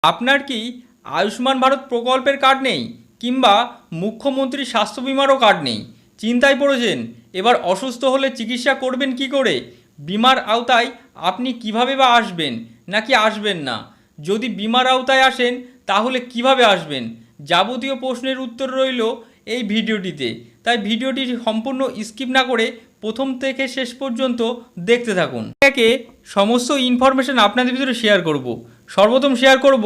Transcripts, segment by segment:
আপনার কি আয়ুষ্মান ভারত প্রকল্পের কার্ড নেই কিংবা মুখ্যমন্ত্রী স্বাস্থ্য বিমারও কার্ড নেই? চিন্তায় পড়েছেন? এবার অসুস্থ হলে চিকিৎসা করবেন কি করে? বিমার আওতায় আপনি কিভাবে বা আসবেন নাকি আসবেন না? যদি বিমার আওতায় আসেন তাহলে কিভাবে আসবেন? যাবতীয় প্রশ্নের উত্তর রইল এই ভিডিওটিতে। তাই ভিডিওটি সম্পূর্ণ স্কিপ না করে প্রথম থেকে শেষ পর্যন্ত দেখতে থাকুন। একে সমস্ত ইনফরমেশন আপনাদের ভিতরে শেয়ার করব। সর্বপ্রথম শেয়ার করব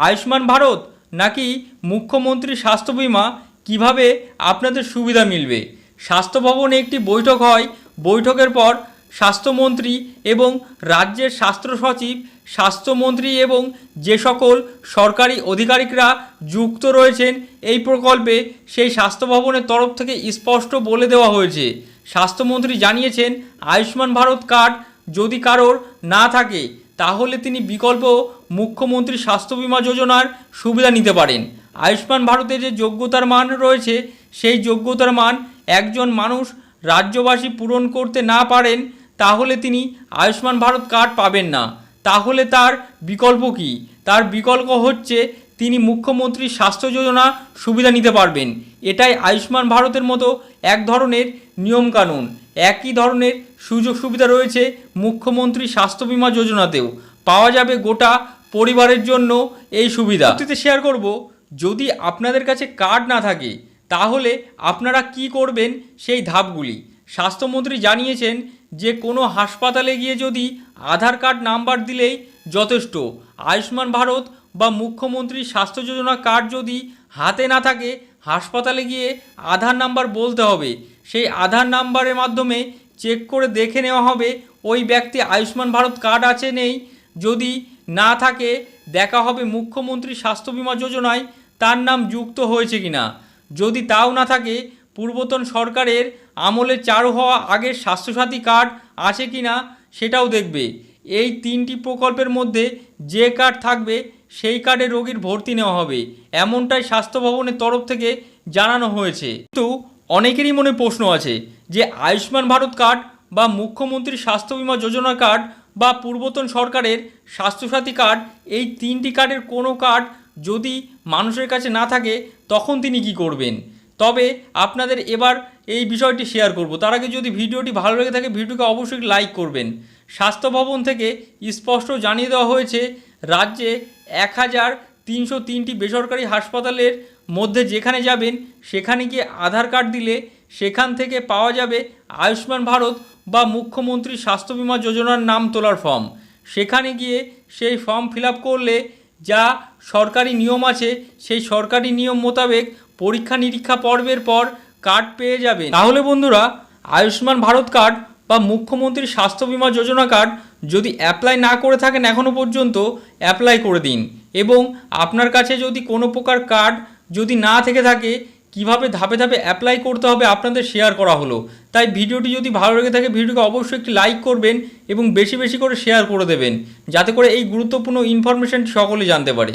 আয়ুষ্মান ভারত নাকি মুখ্যমন্ত্রী স্বাস্থ্য বিমা, কিভাবে আপনাদের সুবিধা মিলবে। স্বাস্থ্য ভবনে একটি বৈঠক হয়। বৈঠকের পর স্বাস্থ্যমন্ত্রী এবং রাজ্যের স্বাস্থ্য সচিব, স্বাস্থ্যমন্ত্রী এবং যে সকল সরকারি আধিকারিকরা যুক্ত রয়েছেন এই প্রকল্পে, সেই স্বাস্থ্য ভবনের তরফ থেকে স্পষ্ট বলে দেওয়া হয়েছে। স্বাস্থ্যমন্ত্রী জানিয়েছেন আয়ুষ্মান ভারত কার্ড যদি কারোর না থাকে তাহলে তিনি বিকল্প মুখ্যমন্ত্রী স্বাস্থ্য বিমা যোজনার সুবিধা নিতে পারেন। আয়ুষ্মান ভারতে যে যোগ্যতার মান রয়েছে সেই যোগ্যতার মান একজন মানুষ রাজ্যবাসী পূরণ করতে না পারেন তাহলে তিনি আয়ুষ্মান ভারত কার্ড পাবেন না। তাহলে তার বিকল্প কি? তার বিকল্প হচ্ছে তিনি মুখ্যমন্ত্রী স্বাস্থ্য যোজনা সুবিধা নিতে পারবেন। এটাই আয়ুষ্মান ভারতের মতো এক ধরনের নিয়মকানুন। একই ধরনের সুযোগ সুবিধা রয়েছে মুখ্যমন্ত্রী স্বাস্থ্য বিমা যোজনাতেও। পাওয়া যাবে গোটা পরিবারের জন্য এই সুবিধা। শেয়ার করব যদি আপনাদের কাছে কার্ড না থাকে তাহলে আপনারা কি করবেন সেই ধাপগুলি। স্বাস্থ্যমন্ত্রী জানিয়েছেন যে কোনো হাসপাতালে গিয়ে যদি আধার কার্ড নাম্বার দিলেই যথেষ্ট। আয়ুষ্মান ভারত বা মুখ্যমন্ত্রী স্বাস্থ্য যোজনা কার্ড যদি হাতে না থাকে হাসপাতালে গিয়ে আধার নাম্বার বলতে হবে। সেই আধার নাম্বারের মাধ্যমে চেক করে দেখে নেওয়া হবে ওই ব্যক্তি আয়ুষ্মান ভারত কার্ড আছে নেই। যদি না থাকে দেখা হবে মুখ্যমন্ত্রী স্বাস্থ্য বিমা যোজনায় তার নাম যুক্ত হয়েছে কিনা। যদি তাও না থাকে পূর্বতন সরকারের আমলে চালু হওয়া আগের স্বাস্থ্যসাথী কার্ড আছে কিনা সেটাও দেখবে। এই তিনটি প্রকল্পের মধ্যে যে কার্ড থাকবে সেই কার্ডে রোগীর ভর্তি নেওয়া হবে, এমনটাই স্বাস্থ্য ভবনের তরফ থেকে জানানো হয়েছে। কিন্তু অনেকেরই মনে প্রশ্ন আছে যে আয়ুষ্মান ভারত কার্ড বা মুখ্যমন্ত্রী স্বাস্থ্য বিমা যোজনা কার্ড বা পূর্বতন সরকারের স্বাস্থ্যসাথী কার্ড, এই তিনটি কার্ডের কোনো কার্ড যদি মানুষের কাছে না থাকে তখন তিনি কি করবেন। তবে আপনাদের এবার এই বিষয়টি শেয়ার করব। তার আগে যদি ভিডিওটি ভালো লেগে থাকে ভিডিওকে অবশ্যই লাইক করবেন। স্বাস্থ্য ভবন থেকে স্পষ্ট জানিয়ে দেওয়া হয়েছে রাজ্যে 1303টি বেসরকারি হাসপাতালের মধ্যে যেখানে যাবেন সেখানে গিয়ে আধার কার্ড দিলে সেখান থেকে পাওয়া যাবে আয়ুষ্মান ভারত বা মুখ্যমন্ত্রী স্বাস্থ্য বিমা যোজনার নাম তোলার ফর্ম। সেখানে গিয়ে সেই ফর্ম ফিল আপ করলে যা সরকারি নিয়ম আছে সেই সরকারি নিয়ম মোতাবেক পরীক্ষা নিরীক্ষা পর্বের পর কার্ড পেয়ে যাবেন। তাহলে বন্ধুরা, আয়ুষ্মান ভারত কার্ড বা মুখ্যমন্ত্রী স্বাস্থ্য বিমা যোজনা কার্ড যদি অ্যাপ্লাই না করে থাকেন এখনও পর্যন্ত অ্যাপ্লাই করে দিন। এবং আপনার কাছে যদি কোনো প্রকার কার্ড যদি না থেকে থাকে কিভাবে ধাপে ধাপে অ্যাপ্লাই করতে হবে আপনাদের শেয়ার করা হলো। তাই ভিডিওটি যদি ভালো লেগে থাকে ভিডিওকে অবশ্যই একটি লাইক করবেন এবং বেশি বেশি করে শেয়ার করে দেবেন যাতে করে এই গুরুত্বপূর্ণ ইনফরমেশনটি সকলে জানতে পারে।